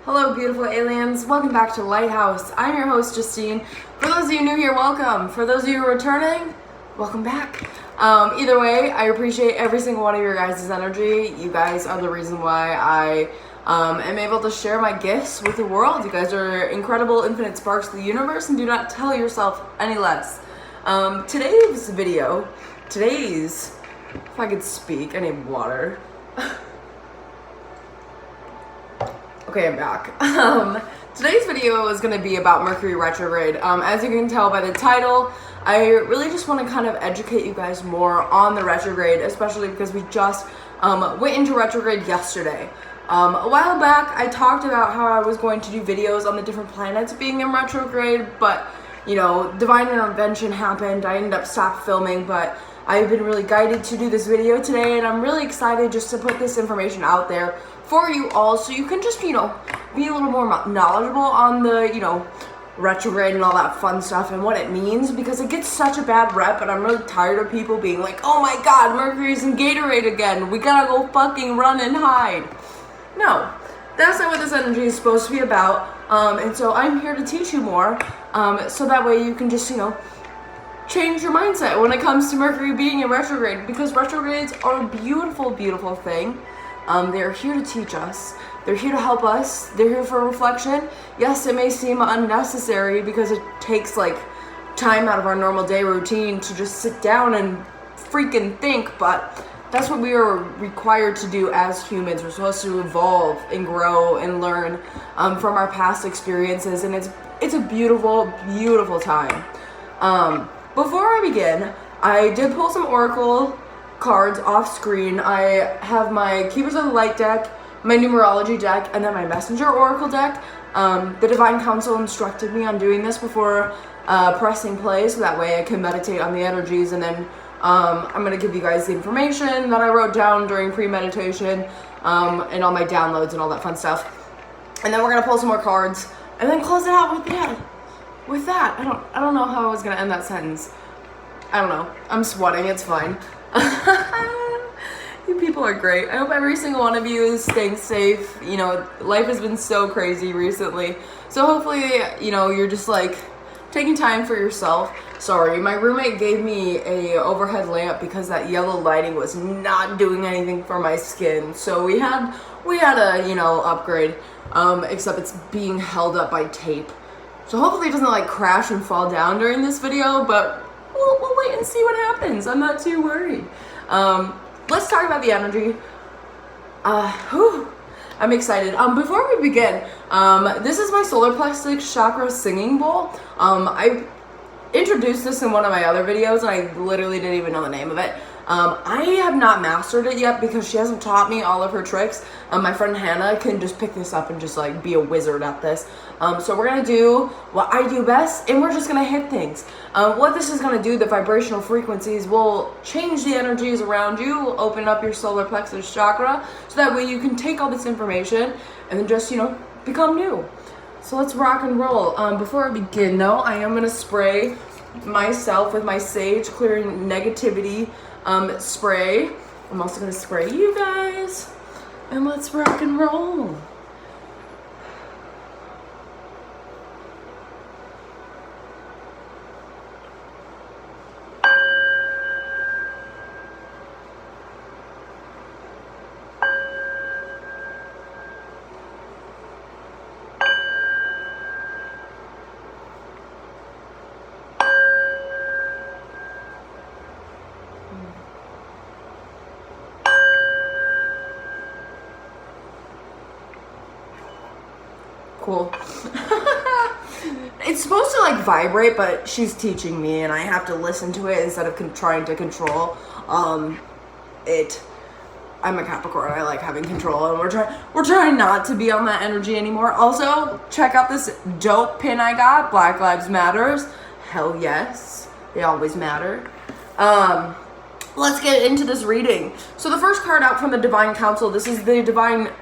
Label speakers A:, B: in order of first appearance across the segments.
A: Hello, beautiful aliens. Welcome back to Lighthouse. I'm your host, Justine. For those of you new here, welcome. For those of you returning, welcome back. Either way, I appreciate every single one of your guys' energy. You guys are the reason why I am able to share my gifts with the world. You guys are incredible, infinite sparks of the universe, and do not tell yourself any less. Today's, if I could speak, I need water. Okay, I'm back. Today's video is going to be about Mercury Retrograde. As you can tell by the title, I really just want to kind of educate you guys more on the retrograde, especially because we just went into retrograde yesterday. A while back, I talked about how I was going to do videos on the different planets being in retrograde, but, you know, divine intervention happened. I ended up stopped filming, but I've been really guided to do this video today, and I'm really excited just to put this information out there for you all so you can just, you know, be a little more knowledgeable on the, you know, retrograde and all that fun stuff and what it means, because it gets such a bad rep, and I'm really tired of people being like, oh my god, Mercury's in Gatorade again, we gotta go fucking run and hide. No, that's not what this energy is supposed to be about, and so I'm here to teach you more, so that way you can just, you know, change your mindset when it comes to Mercury being in retrograde, because retrogrades are a beautiful, beautiful thing. They're here to teach us. They're here to help us. They're here for reflection. Yes, it may seem unnecessary because it takes like time out of our normal day routine to just sit down and freaking think, but that's what we are required to do as humans. We're supposed to evolve and grow and learn from our past experiences, and it's a beautiful, beautiful time. Before I begin, I did pull some oracle cards off screen. I have my Keepers of the Light deck, my numerology deck, and then my messenger oracle deck. The Divine Council instructed me on doing this before pressing play, so that way I can meditate on the energies, and then I'm going to give you guys the information that I wrote down during pre-meditation, and all my downloads and all that fun stuff. And then we're going to pull some more cards and then close it out with that. I don't know how I was going to end that sentence. I don't know. I'm sweating. It's fine. You people are great. I hope every single one of you is staying safe. You know, life has been so crazy recently. So hopefully, you know, you're just like taking time for yourself. Sorry, my roommate gave me a overhead lamp because that yellow lighting was not doing anything for my skin. So we had a, you know, upgrade. Except it's being held up by tape. So hopefully it doesn't like crash and fall down during this video, but we'll wait and see what happens. I'm not too worried. Let's talk about the energy. I'm excited. Before we begin, this is my solar plexus chakra singing bowl. I introduced this in one of my other videos, and I literally didn't even know the name of it. I have not mastered it yet because she hasn't taught me all of her tricks. My friend Hannah can just pick this up and just like be a wizard at this. So we're gonna do what I do best, and we're just gonna hit things. What this is gonna do, the vibrational frequencies will change the energies around you, open up your solar plexus chakra, so that way you can take all this information and then just, you know, become new. So let's rock and roll. Before I begin though, I am gonna spray myself with my sage clearing negativity spray. I'm also gonna spray you guys, and let's rock and roll. Cool. It's supposed to like vibrate, but she's teaching me and I have to listen to it instead of trying to control it. I'm a Capricorn. I like having control, and we're trying not to be on that energy anymore. Also, check out this dope pin I got. Black Lives Matters. Hell yes, they always matter. Let's get into this reading. So the first card out from the Divine Council. This is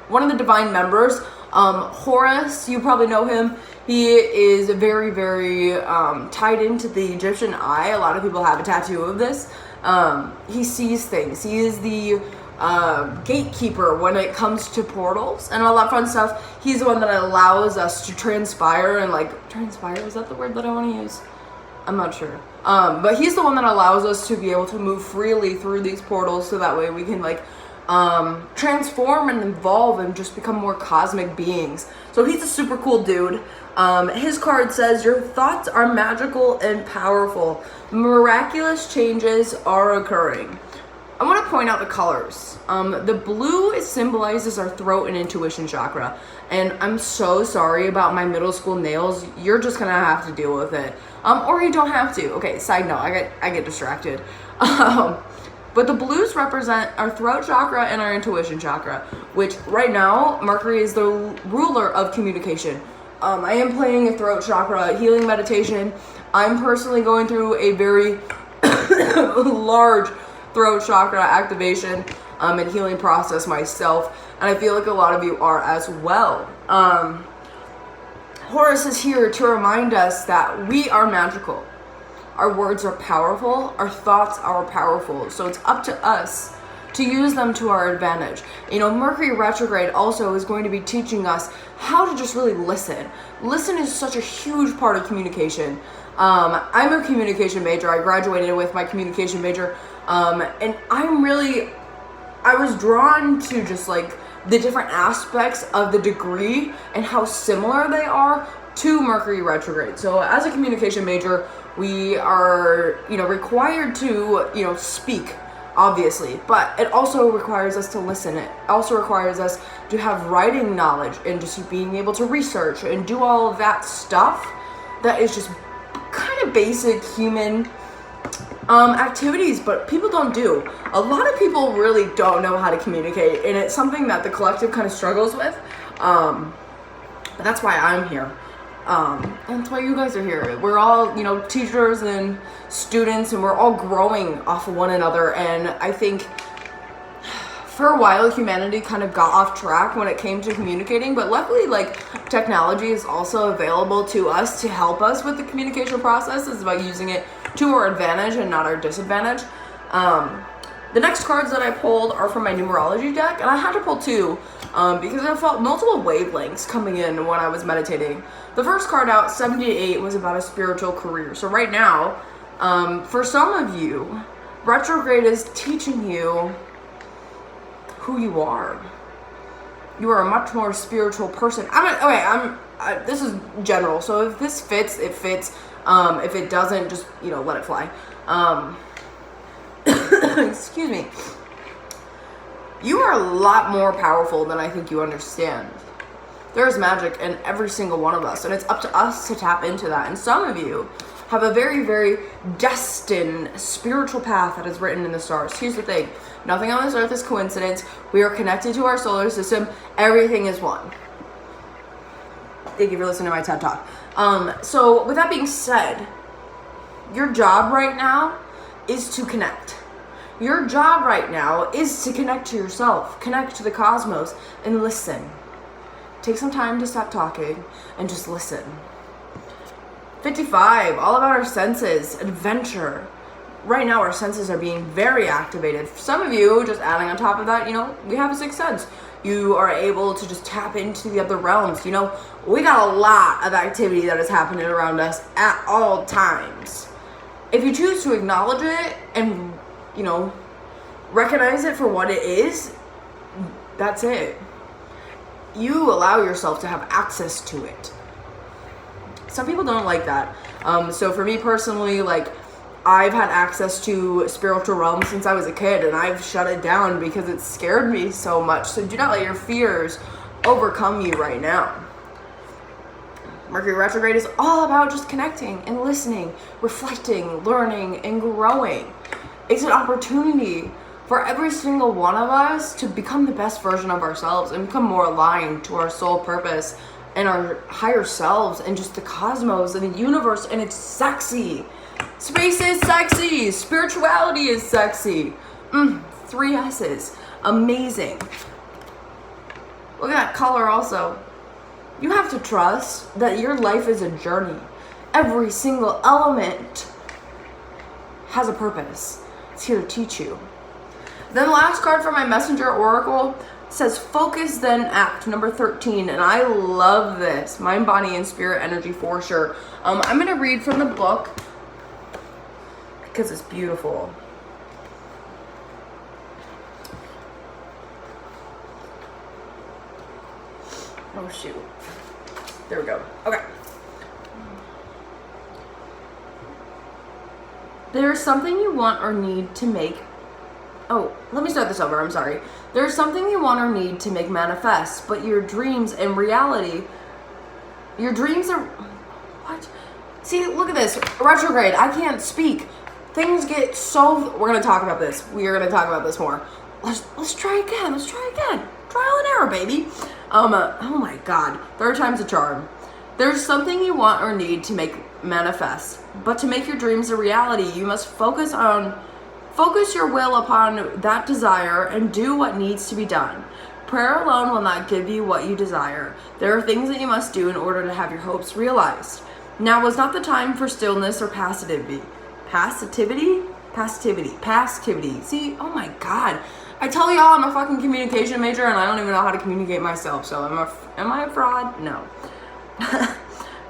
A: one of the divine members. Horus, you probably know him. He is very, very tied into the Egyptian eye. A lot of people have a tattoo of this. He sees things. He is the gatekeeper when it comes to portals and all that fun stuff. He's the one that allows us to transpire and transpire, is that the word that I want to use? I'm not sure. But he's the one that allows us to be able to move freely through these portals, so that way we can transform and evolve and just become more cosmic beings. So he's a super cool dude. His card says, your thoughts are magical and powerful. Miraculous changes are occurring. I want to point out the colors. The blue symbolizes our throat and intuition chakra. And I'm so sorry about my middle school nails. You're just going to have to deal with it. Or you don't have to. Okay, side note, I get distracted. But the blues represent our throat chakra and our intuition chakra, which right now, Mercury is the ruler of communication. I am playing a throat chakra healing meditation. I'm personally going through a very large throat chakra activation and healing process myself, and I feel like a lot of you are as well. Horus is here to remind us that we are magical. Our words are powerful, our thoughts are powerful, so it's up to us to use them to our advantage. Mercury Retrograde also is going to be teaching us how to just really listen. Listen is such a huge part of communication. I'm a communication major. I graduated with my communication major, and I was drawn to just the different aspects of the degree and how similar they are to Mercury Retrograde. So as a communication major, we are, required to, speak, obviously, but it also requires us to listen. It also requires us to have writing knowledge and just being able to research and do all of that stuff that is just kind of basic human activities, but people don't do. A lot of people really don't know how to communicate, and it's something that the collective kind of struggles with. But that's why I'm here. And that's why you guys are here. We're all, teachers and students, and we're all growing off of one another. And I think for a while, humanity kind of got off track when it came to communicating, but luckily, technology is also available to us to help us with the communication process. It's about using it to our advantage and not our disadvantage. The next cards that I pulled are from my numerology deck, and I had to pull two because I felt multiple wavelengths coming in when I was meditating. The first card out, 78, was about a spiritual career. So right now, for some of you, retrograde is teaching you who you are. You are a much more spiritual person. This is general, so if this fits, it fits. If it doesn't, just, let it fly. Excuse me. You are a lot more powerful than I think you understand. There's magic in every single one of us, and it's up to us to tap into that. And some of you have a very, very destined spiritual path that is written in the stars. Here's the thing. Nothing on this earth is coincidence. We are connected to our solar system. Everything is one. Thank you for listening to my TED Talk. So with that being said, your job right now is to connect. Your job right now is to connect to yourself, connect to the cosmos, and listen. Take some time to stop talking and just listen. 55, all about our senses, adventure. Right now, our senses are being very activated. For some of you, just adding on top of that, we have a sixth sense. You are able to just tap into the other realms. We got a lot of activity that is happening around us at all times. If you choose to acknowledge it and, recognize it for what it is, that's it. You allow yourself to have access to it. Some people don't like that. So for me personally, I've had access to spiritual realms since I was a kid, and I've shut it down because it scared me so much. So do not let your fears overcome you right now. Mercury Retrograde is all about just connecting and listening, reflecting, learning, and growing. It's an opportunity for every single one of us to become the best version of ourselves and become more aligned to our soul purpose and our higher selves and just the cosmos and the universe. And it's sexy. Space is sexy. Spirituality is sexy. 3 S's. Amazing. Look at that color also. You have to trust that your life is a journey. Every single element has a purpose. It's here to teach you. Then the last card for my Messenger Oracle says focus then act, number 13, and I love this. Mind, body, and spirit energy for sure. I'm going to read from the book because it's beautiful. Oh shoot. There we go. Okay. There's something you want or need to make. Oh, let me start this over. I'm sorry. There's something you want or need to make manifest, but your dreams and reality, your dreams are, what? See, look at this. Retrograde. I can't speak. Things get so, we're going to talk about this. We are going to talk about this more. Let's try again. Let's try again. Trial and error, baby. Oh my God. Third time's a charm. There's something you want or need to make manifest, but to make your dreams a reality, you must focus your will upon that desire and do what needs to be done. Prayer alone will not give you what you desire. There are things that you must do in order to have your hopes realized. Now was not the time for stillness or passivity. Passivity. See, oh my God. I tell y'all I'm a fucking communication major and I don't even know how to communicate myself. So am I a fraud? No.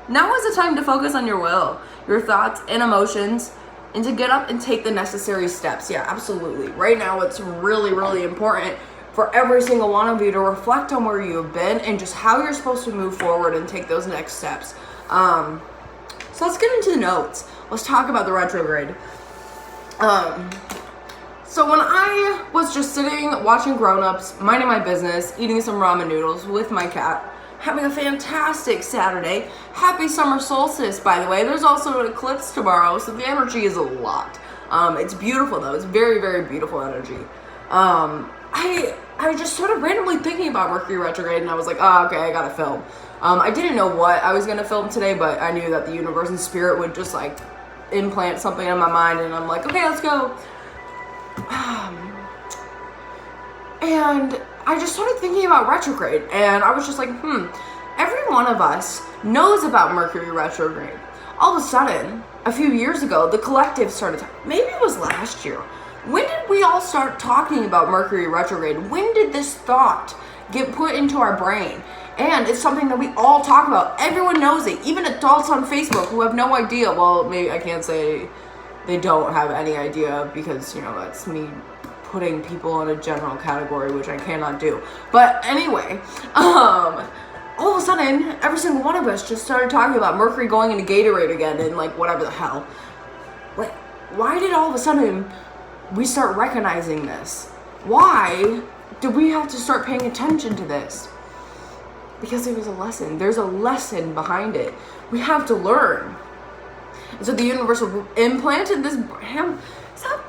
A: Now is the time to focus on your will, your thoughts and emotions, and to get up and take the necessary steps. Yeah, absolutely. Right now it's really, really important for every single one of you to reflect on where you have been and just how you're supposed to move forward and take those next steps. So let's get into the notes. Let's talk about the retrograde. So when I was just sitting, watching grown-ups, minding my business, eating some ramen noodles with my cat, having a fantastic Saturday. Happy summer solstice, by the way. There's also an eclipse tomorrow, so the energy is a lot. It's beautiful, though. It's very, very beautiful energy. I just started randomly thinking about Mercury retrograde, and I was like, oh, okay, I gotta film. I didn't know what I was gonna film today, but I knew that the universe and spirit would just, like, implant something in my mind, and I'm like, okay, let's go. And I just started thinking about retrograde, and I was just like, every one of us knows about Mercury retrograde. All of a sudden, a few years ago, the collective started, maybe it was last year. When did we all start talking about Mercury retrograde? When did this thought get put into our brain? And it's something that we all talk about. Everyone knows it, even adults on Facebook who have no idea. Well, maybe I can't say they don't have any idea because, you know, that's me putting people in a general category, which I cannot do. But anyway, all of a sudden, every single one of us just started talking about Mercury going into Gatorade again and like whatever the hell. Like, why did all of a sudden we start recognizing this? Why did we have to start paying attention to this? Because it was a lesson. There's a lesson behind it. We have to learn. And so the universe implanted this brand.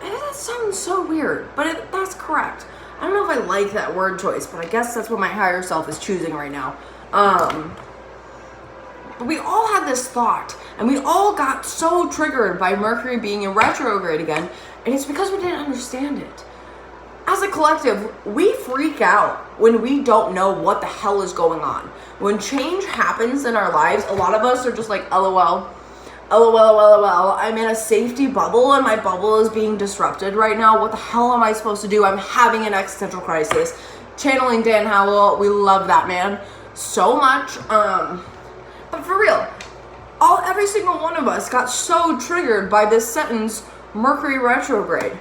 A: That sounds so weird, but that's correct. I don't know if I like that word choice, but I guess that's what my higher self is choosing right now. But we all had this thought, and we all got so triggered by Mercury being in retrograde again, and it's because we didn't understand it. As a collective, we freak out when we don't know what the hell is going on. When change happens in our lives, a lot of us are just like, LOL. LOL, I'm in a safety bubble and my bubble is being disrupted right now. What the hell am I supposed to do? I'm having an existential crisis. Channeling Dan Howell, we love that man so much. But for real, every single one of us got so triggered by this sentence, Mercury retrograde.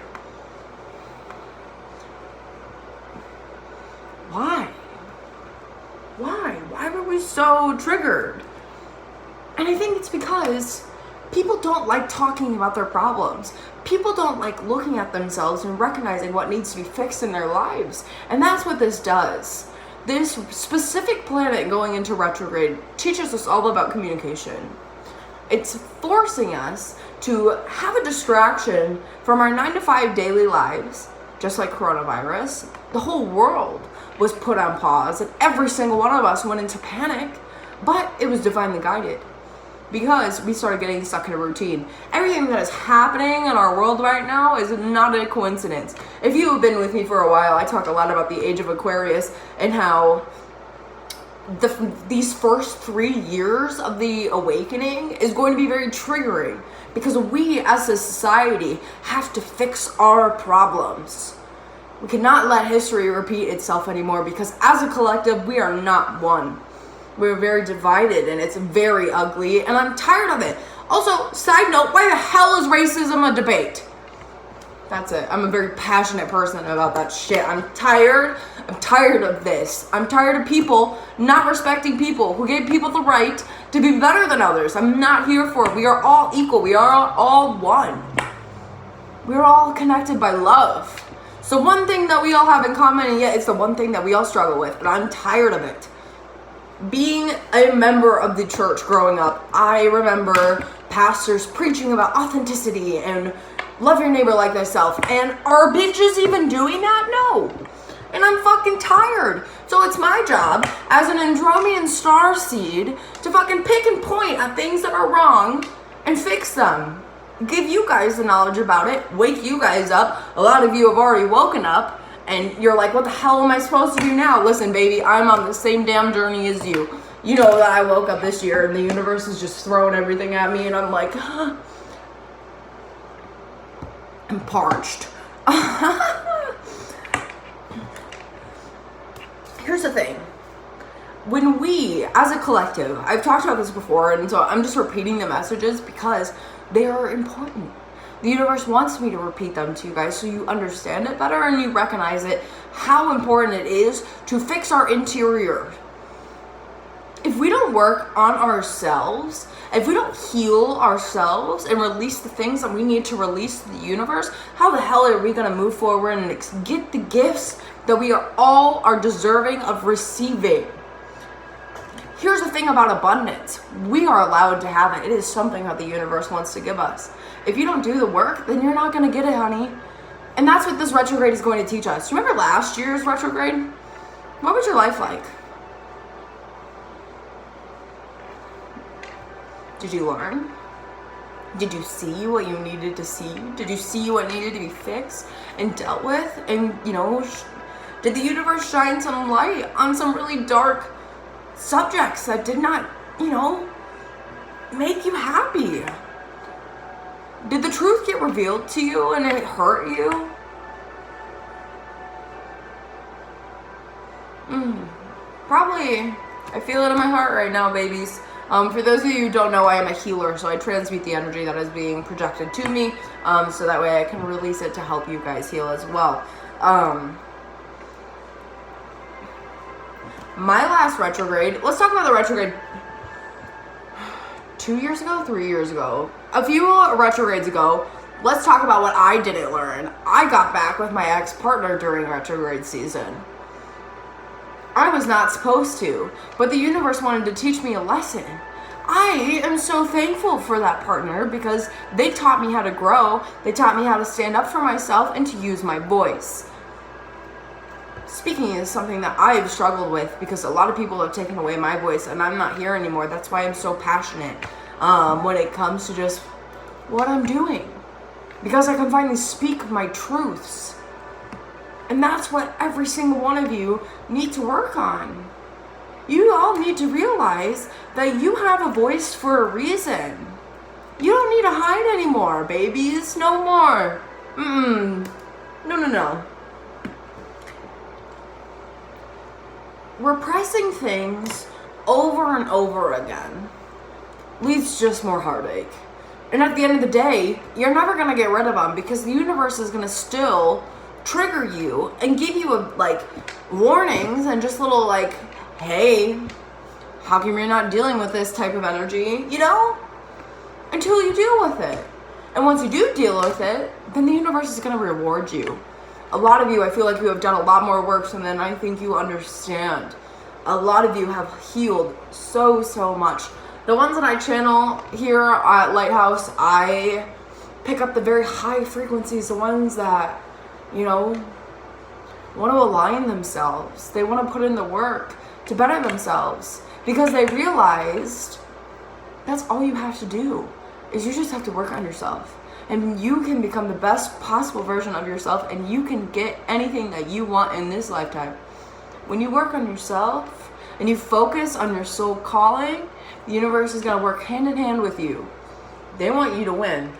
A: Why? Why were we so triggered? And I think it's because people don't like talking about their problems. People don't like looking at themselves and recognizing what needs to be fixed in their lives. And that's what this does. This specific planet going into retrograde teaches us all about communication. It's forcing us to have a distraction from our 9-to-5 daily lives, just like coronavirus. The whole world was put on pause and every single one of us went into panic, but it was divinely guided. Because we started getting stuck in a routine. Everything that is happening in our world right now is not a coincidence. If you have been with me for a while, I talk a lot about the age of Aquarius and how these first 3 years of the awakening is going to be very triggering. Because we as a society have to fix our problems. We cannot let history repeat itself anymore, because as a collective, we are not one. We're very divided, and it's very ugly, and I'm tired of it. Also, side note, why the hell is racism a debate? That's it. I'm a very passionate person about that shit. I'm tired of this. I'm tired of people not respecting people who gave people the right to be better than others. I'm not here for it. We are all equal. We are all one. We're all connected by love. So one thing that we all have in common, and yet it's the one thing that we all struggle with, and I'm tired of it. Being a member of the church growing up, I remember pastors preaching about authenticity and love your neighbor like thyself. And are bitches even doing that? No. And I'm fucking tired. So it's my job as an Andromedan starseed to fucking pick and point at things that are wrong and fix them. Give you guys the knowledge about it. Wake you guys up. A lot of you have already woken up. And you're like, what the hell am I supposed to do now? Listen, baby, I'm on the same damn journey as you. You know that I woke up this year and the universe is just throwing everything at me. And I'm like, huh. I'm parched. Here's the thing. When we, as a collective, I've talked about this before, and so I'm just repeating the messages because they are important. The universe wants me to repeat them to you guys so you understand it better and you recognize it, how important it is to fix our interior. If we don't work on ourselves, if we don't heal ourselves and release the things that we need to release to the universe, how the hell are we going to move forward and get the gifts that we all are deserving of receiving? Here's the thing about abundance. We are allowed to have it. It is something that the universe wants to give us. If you don't do the work, then you're not going to get it, honey. And that's what this retrograde is going to teach us. Do you remember last year's retrograde? What was your life like? Did you learn? Did you see what you needed to see? Did you see what needed to be fixed and dealt with? And, did the universe shine some light on some really dark subjects that did not, make you happy? Did the truth get revealed to you and it hurt you? Probably. I feel it in my heart right now, babies. For those of you who don't know, I am a healer, so I transmute the energy that is being projected to me, so that way I can release it to help you guys heal as well. My last retrograde, let's talk about the retrograde 2 years ago, 3 years ago, a few retrogrades ago. Let's talk about what I didn't learn. I got back with my ex-partner during retrograde season. I was not supposed to, but the universe wanted to teach me a lesson. I am so thankful for that partner because they taught me how to grow. They taught me how to stand up for myself and to use my voice. Speaking is something that I've struggled with because a lot of people have taken away my voice and I'm not here anymore. That's why I'm so passionate when it comes to just what I'm doing. Because I can finally speak my truths. And that's what every single one of you need to work on. You all need to realize that you have a voice for a reason. You don't need to hide anymore, babies. No more. No. Repressing things over and over again leads to just more heartache. And at the end of the day, you're never going to get rid of them because the universe is going to still trigger you and give you warnings and just little hey, how come you're not dealing with this type of energy, until you deal with it. And once you do deal with it, then the universe is going to reward you. A lot of you, I feel like you have done a lot more work than I think you understand. A lot of you have healed so much. The ones that I channel here at Lighthouse, I pick up the very high frequencies, the ones that want to align themselves. They want to put in the work to better themselves because they realized that's all you have to do is you just have to work on yourself and you can become the best possible version of yourself and you can get anything that you want in this lifetime. When you work on yourself and you focus on your soul calling, the universe is going to work hand in hand with you. They want you to win.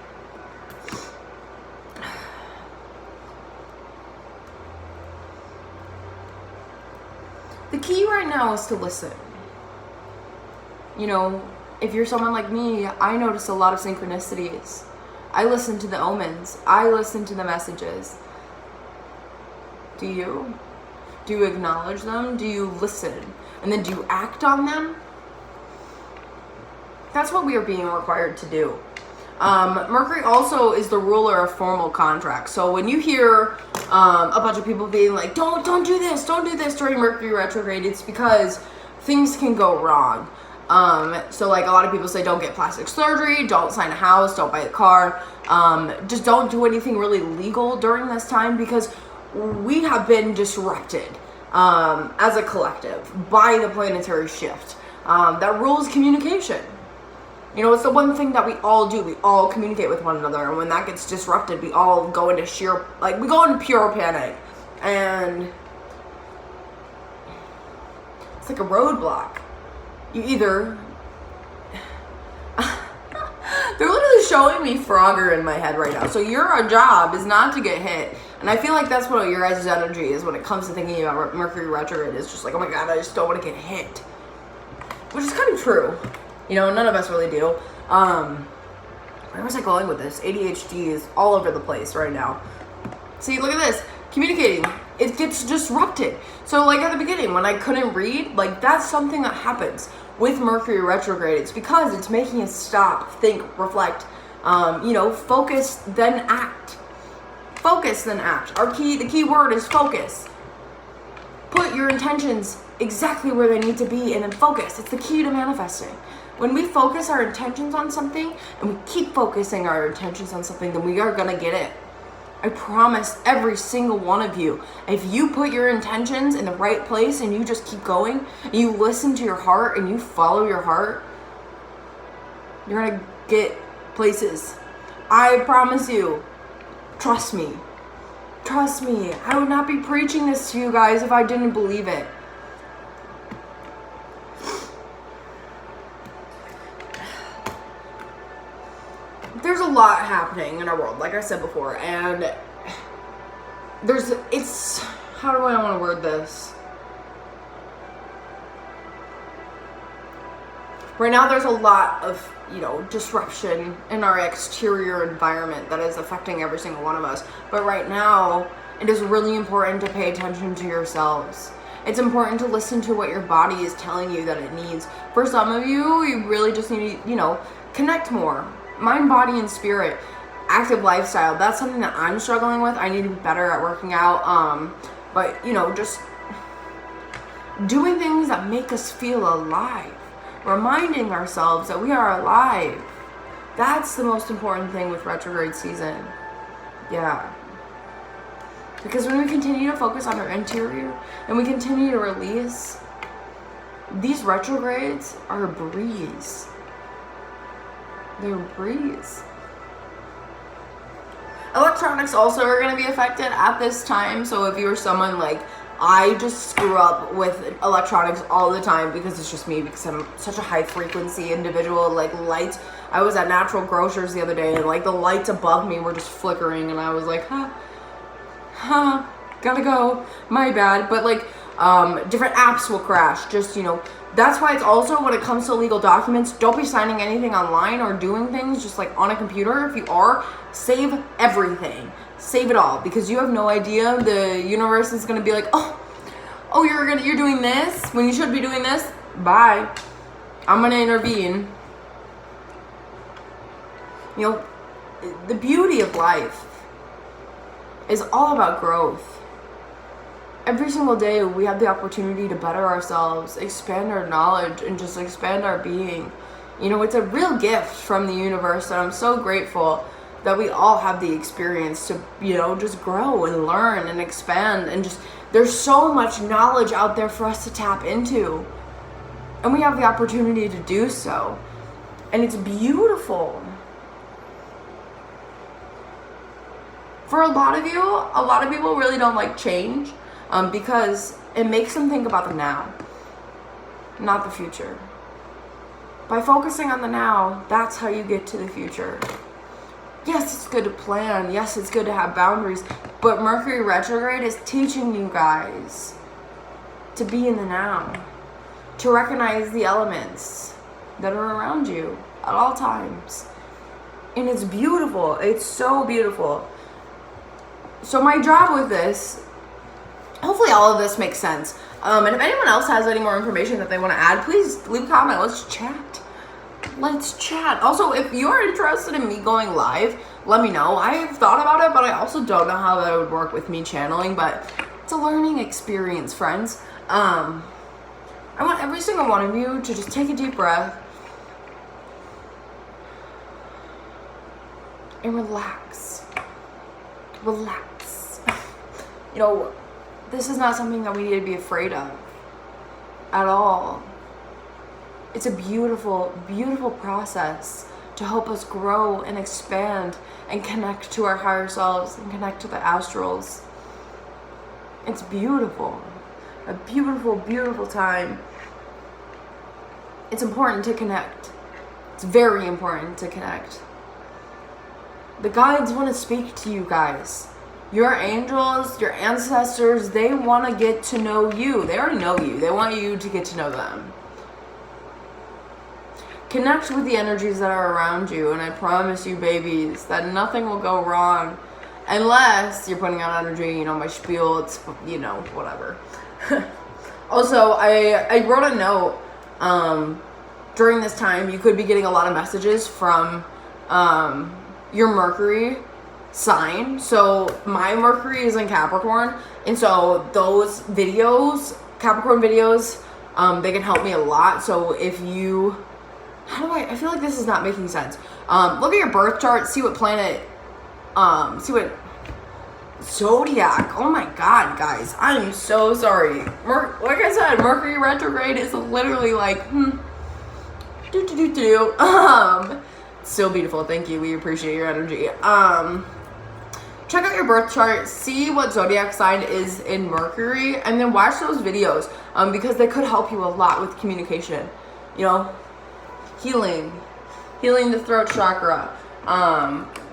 A: now is to listen. You know, if you're someone like me, I notice a lot of synchronicities. I listen to the omens. I listen to the messages. Do you? Do you acknowledge them? Do you listen? And then do you act on them? That's what we are being required to do. Mercury also is the ruler of formal contracts. So when you hear a bunch of people being like, don't do this during Mercury retrograde, it's because things can go wrong. So like a lot of people say, don't get plastic surgery, don't sign a house, don't buy a car, just don't do anything really legal during this time, because we have been disrupted as a collective by the planetary shift that rules communication. You know, it's the one thing that we all do. We all communicate with one another, and when that gets disrupted, we all go into we go into pure panic, and it's like a roadblock. You either they're literally showing me Frogger in my head right now. So your job is not to get hit. And I feel like that's what your guys' energy is when it comes to thinking about Mercury retrograde. It's just like, oh my god, I just don't want to get hit. Which is kind of true. You know, none of us really do. Where was I going with this? ADHD is all over the place right now. See, look at this. Communicating. It gets disrupted. So, like at the beginning, when I couldn't read, like that's something that happens with Mercury retrograde. It's because it's making us stop, think, reflect, you know, focus, then act. Focus, then act. The key word is focus. Put your intentions exactly where they need to be and then focus. It's the key to manifesting. When we focus our intentions on something and we keep focusing our intentions on something, then we are going to get it. I promise every single one of you, if you put your intentions in the right place and you just keep going, and you listen to your heart and you follow your heart, you're going to get places. I promise you. Trust me. Trust me. I would not be preaching this to you guys if I didn't believe it. There's a lot happening in our world, like I said before, and how do I want to word this? Right now there's a lot of, you know, disruption in our exterior environment that is affecting every single one of us. But right now, it is really important to pay attention to yourselves. It's important to listen to what your body is telling you that it needs. For some of you, you really just need to, you know, connect more. Mind, body, and spirit. Active lifestyle. That's something that I'm struggling with. I need to be better at working out. But, you know, just doing things that make us feel alive. Reminding ourselves that we are alive. That's the most important thing with retrograde season. Yeah. Because when we continue to focus on our interior and we continue to release, these retrogrades are a breeze. They're a breeze. Electronics also are going to be affected at this time. So if you're someone like, I just screw up with electronics all the time because it's just me, because I'm such a high frequency individual. Like lights, I was at Natural Grocers the other day and like the lights above me were just flickering and I was like, gotta go, my bad. But like different apps will crash, just, you know. That's why it's also, when it comes to legal documents, don't be signing anything online or doing things just like on a computer. If you are, save everything. Save it all, because you have no idea. The universe is going to be like, oh, you're doing this when you should be doing this. Bye. I'm going to intervene. You know, the beauty of life is all about growth. Every single day we have the opportunity to better ourselves, expand our knowledge, and just expand our being. You know, it's a real gift from the universe, and I'm so grateful that we all have the experience to, you know, just grow and learn and expand, and just, there's so much knowledge out there for us to tap into, and we have the opportunity to do so, and it's beautiful. For a lot of you, a lot of people really don't like change, because it makes them think about the now, not the future. By focusing on the now, that's how you get to the future. Yes, it's good to plan. Yes, it's good to have boundaries. But Mercury retrograde is teaching you guys to be in the now. to recognize the elements that are around you at all times. And it's beautiful. It's so beautiful. So my job with this, hopefully all of this makes sense. And if anyone else has any more information that they want to add, please leave a comment. Let's chat. Let's chat. Also, if you're interested in me going live, let me know. I've thought about it, but I also don't know how that would work with me channeling, but it's a learning experience, friends. I want every single one of you to just take a deep breath and relax. Relax. You know, this is not something that we need to be afraid of at all. It's a beautiful, beautiful process to help us grow and expand and connect to our higher selves and connect to the astrals. It's beautiful. A beautiful, beautiful time. It's important to connect. It's very important to connect. The guides want to speak to you guys. Your angels, your ancestors, they want to get to know you. They already know you. They want you to get to know them. Connect with the energies that are around you, and I promise you, babies, that nothing will go wrong unless you're putting out energy. You know, my spiel, it's, you know, whatever. Also, I wrote a note during this time. You could be getting a lot of messages from your Mercury sign. So my Mercury is in Capricorn, and so those videos, Capricorn videos, they can help me a lot. So if you, I feel like this is not making sense. Look at your birth chart, see what planet, see what zodiac. Oh my god, guys, I'm so sorry. Like I said, Mercury retrograde is literally like still beautiful. Thank you. We appreciate your energy. Check out your birth chart, see what zodiac sign is in Mercury, and then watch those videos because they could help you a lot with communication. You know, healing the throat chakra.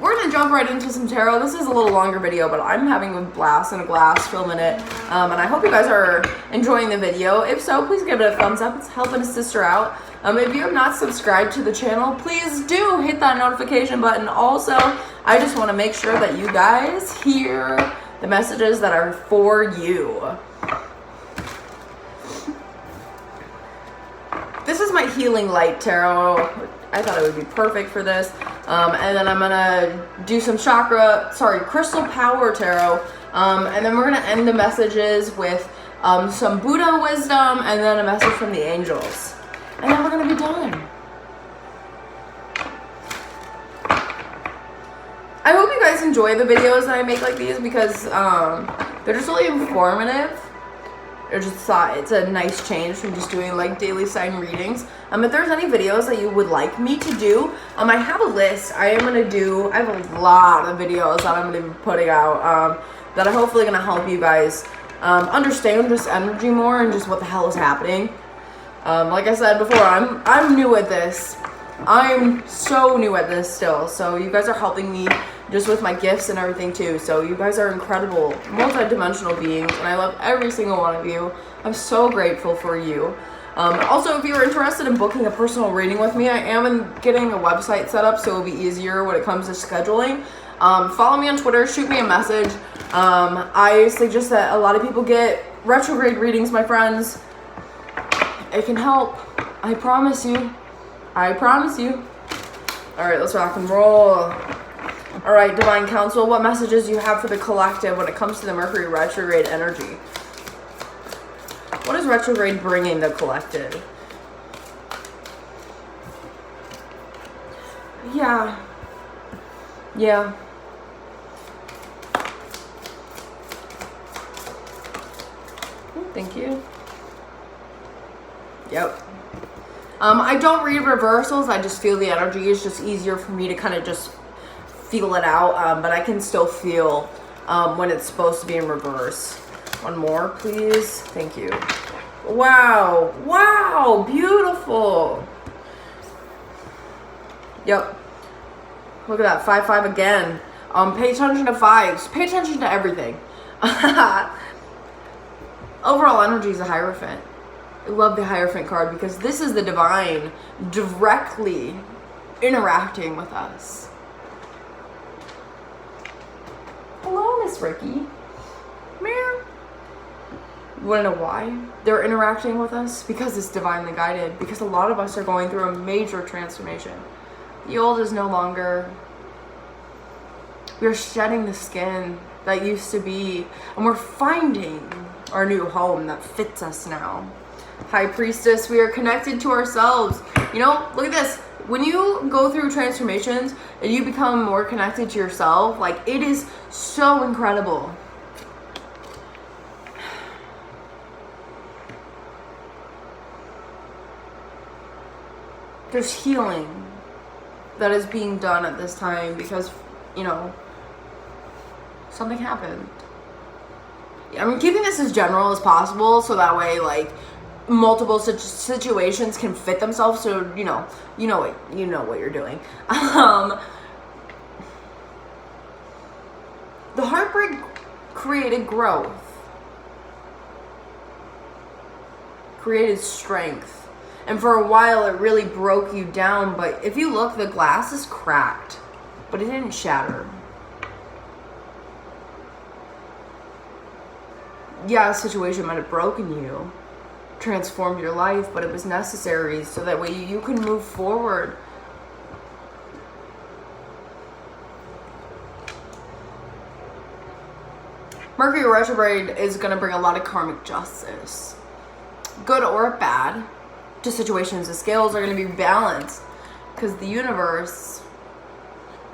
A: We're gonna jump right into some tarot. This is a little longer video, but I'm having a blast in a glass filming it, and I hope you guys are enjoying the video. If so, please give it a thumbs up. It's helping a sister out. If you have not subscribed to the channel, please do hit that notification button. Also, I just want to make sure that you guys hear the messages that are for you. This is my healing light tarot. I thought it would be perfect for this. And then I'm gonna do some crystal power tarot. And then we're gonna end the messages with some Buddha wisdom and then a message from the angels. And then we're gonna be done. I hope you guys enjoy the videos that I make like these because they're just really informative. I just thought it's a nice change from just doing like daily sign readings. If there's any videos that you would like me to do, I have a list. I have a lot of videos that I'm gonna be putting out that are hopefully gonna help you guys understand just energy more and just what the hell is happening. Like I said before, I'm new at this. I'm so new at this still. So you guys are helping me just with my gifts and everything too. So you guys are incredible, multi-dimensional beings, and I love every single one of you. I'm so grateful for you. Also, if you're interested in booking a personal reading with me, I am getting a website set up so it'll be easier when it comes to scheduling. Follow me on Twitter, shoot me a message. I suggest that a lot of people get retrograde readings, my friends. It can help. I promise you. I promise you. All right, let's rock and roll. All right, Divine Council, what messages do you have for the collective when it comes to the Mercury retrograde energy? What is retrograde bringing the collective? Yeah. Thank you. Yep. I don't read reversals. I just feel the energy. It's just easier for me to kind of just feel it out, but I can still feel when it's supposed to be in reverse. One more, please. Thank you. Wow, beautiful. Yep. Look at that, 5-5 again. Pay attention to fives. Pay attention to everything. Overall energy is a Hierophant. I love the Hierophant card because this is the divine directly interacting with us. Hello, Miss Ricky. Come here. You want to know why they're interacting with us? Because it's divinely guided. Because a lot of us are going through a major transformation. The old is no longer. We're shedding the skin that used to be, and we're finding our new home that fits us now. High Priestess, we are connected to ourselves. You know, look at this. When you go through transformations and you become more connected to yourself, like, it is so incredible. There's healing that is being done at this time because, you know, something happened. I'm keeping this as general as possible so that way, like, multiple situations can fit themselves. So you know what you're doing. The heartbreak created growth, created strength. And for a while, it really broke you down. But if you look, the glass is cracked, but it didn't shatter. Yeah, a situation might have broken you, transformed your life, but it was necessary so that way you can move forward. Mercury Retrograde is going to bring a lot of karmic justice, good or bad, to situations. The scales are going to be balanced because the universe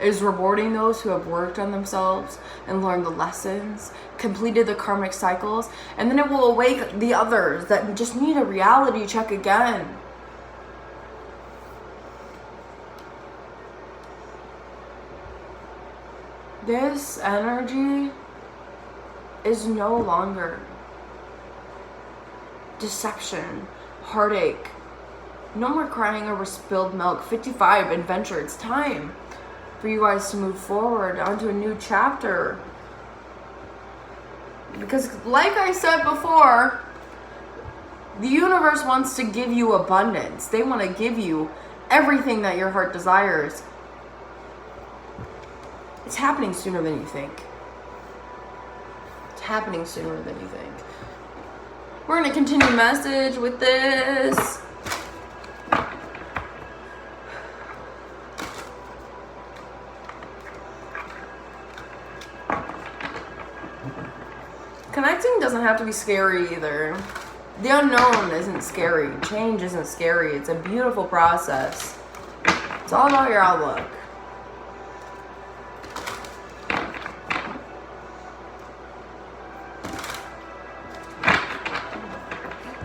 A: is rewarding those who have worked on themselves and learned the lessons, completed the karmic cycles, and then it will awake the others that just need a reality check again. This energy is no longer deception, heartache. No more crying over spilled milk. 55, adventure. It's time for you guys to move forward onto a new chapter. Because like I said before, the universe wants to give you abundance. They want to give you everything that your heart desires. It's happening sooner than you think. It's happening sooner than you think. We're going to continue message with this. Connecting doesn't have to be scary either. The unknown isn't scary. Change isn't scary. It's a beautiful process. It's all about your outlook.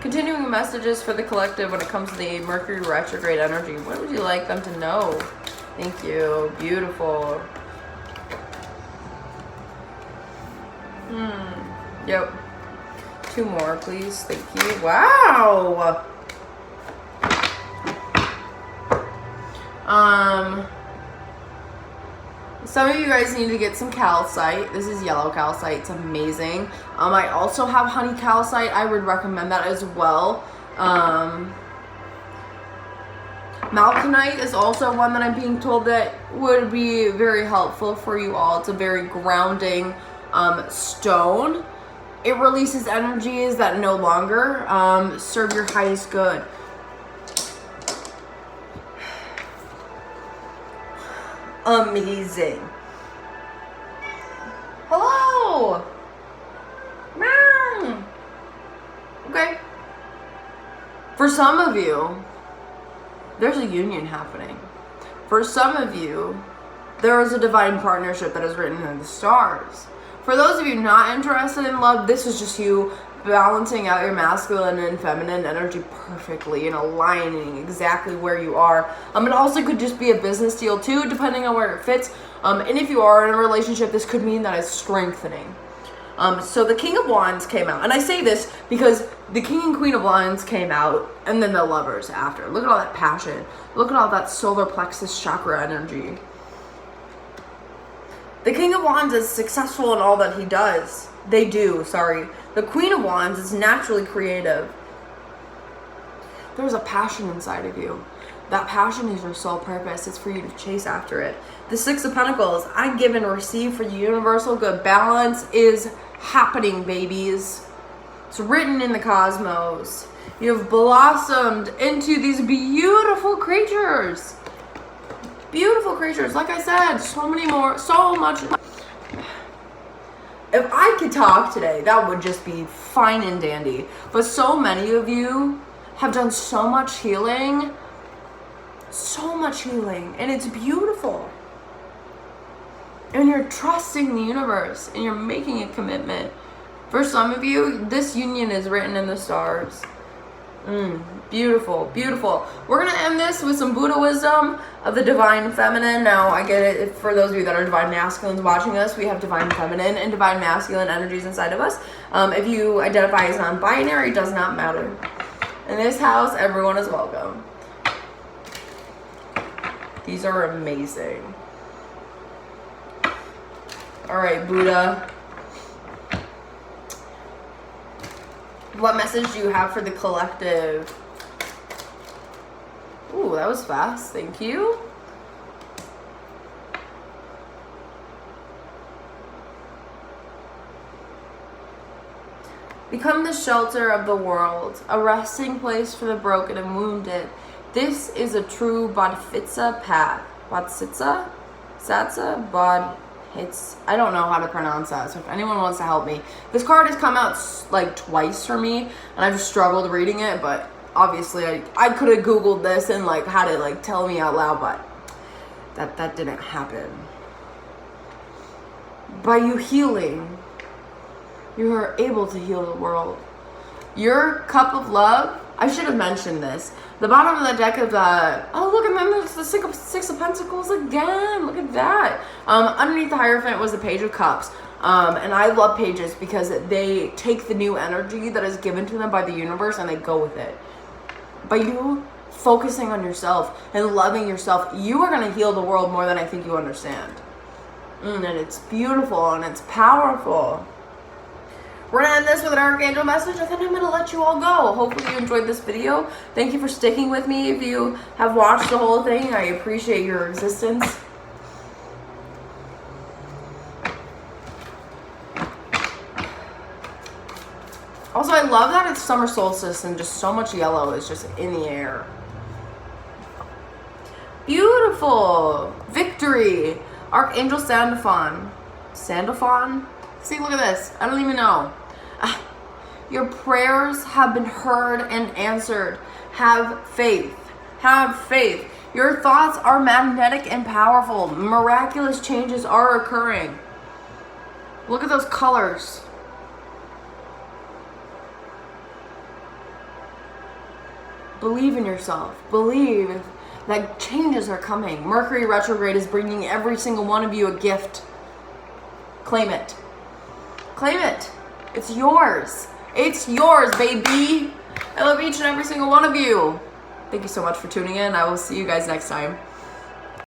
A: Continuing messages for the collective when it comes to the Mercury retrograde energy. What would you like them to know? Thank you. Beautiful. Yep. 2 more, please. Thank you. Wow. Some of you guys need to get some calcite. This is yellow calcite. It's amazing. I also have honey calcite. I would recommend that as well. Malachite is also one that I'm being told that would be very helpful for you all. It's a very grounding stone. It releases energies that no longer serve your highest good. Amazing. Hello. Meow. Okay. For some of you, there's a union happening. For some of you, there is a divine partnership that is written in the stars. For those of you not interested in love, this is just you balancing out your masculine and feminine energy perfectly and aligning exactly where you are. It also could just be a business deal too, depending on where it fits. And if you are in a relationship, this could mean that it's strengthening. So the King of Wands came out. And I say this because the King and Queen of Wands came out and then the Lovers after. Look at all that passion. Look at all that solar plexus chakra energy. The King of Wands is successful in all that he does. The Queen of Wands is naturally creative. There's a passion inside of you. That passion is your sole purpose. It's for you to chase after it. The Six of Pentacles, I give and receive for the universal good. Balance is happening, babies. It's written in the cosmos. You have blossomed into these beautiful creatures. Beautiful creatures. Like I said, so many more, so much. If I could talk today, that would just be fine and dandy. But so many of you have done so much healing. So much healing. And it's beautiful. And you're trusting the universe. And you're making a commitment. For some of you, this union is written in the stars. Beautiful, beautiful. We're going to end this with some Buddha wisdom of the divine feminine. Now, I get it. For those of you that are divine masculines watching us, we have divine feminine and divine masculine energies inside of us. If you identify as non-binary, it does not matter. In this house, everyone is welcome. These are amazing. All right, Buddha. What message do you have for the collective? Ooh, that was fast. Thank you. Become the shelter of the world, a resting place for the broken and wounded. This is a true Bodhisattva path. Bodhisattva? Satsa? I don't know how to pronounce that, so if anyone wants to help me. This card has come out like twice for me, and I've struggled reading it, but obviously I could have Googled this and like had it like tell me out loud, but that didn't happen. By you healing, you are able to heal the world. Your cup of love, I should have mentioned this. The bottom of the deck of the, oh look, and then there's the Six of Pentacles again. Look at that. Underneath the Hierophant was the Page of Cups. And I love pages because they take the new energy that is given to them by the universe and they go with it. By you focusing on yourself and loving yourself, you are going to heal the world more than I think you understand. And it's beautiful and it's powerful. We're going to end this with an Archangel message, and then I'm going to let you all go. Hopefully you enjoyed this video. Thank you for sticking with me. If you have watched the whole thing, I appreciate your existence. Also, I love that it's summer solstice and just so much yellow is just in the air. Beautiful. Victory. Archangel Sandalphon. Sandalphon? See, look at this. I don't even know. Your prayers have been heard and answered. Have faith. Have faith. Your thoughts are magnetic and powerful. Miraculous changes are occurring. Look at those colors. Believe in yourself. Believe that changes are coming. Mercury Retrograde is bringing every single one of you a gift. Claim it. Claim it. It's yours. It's yours, baby. I love each and every single one of you. Thank you so much for tuning in. I will see you guys next time.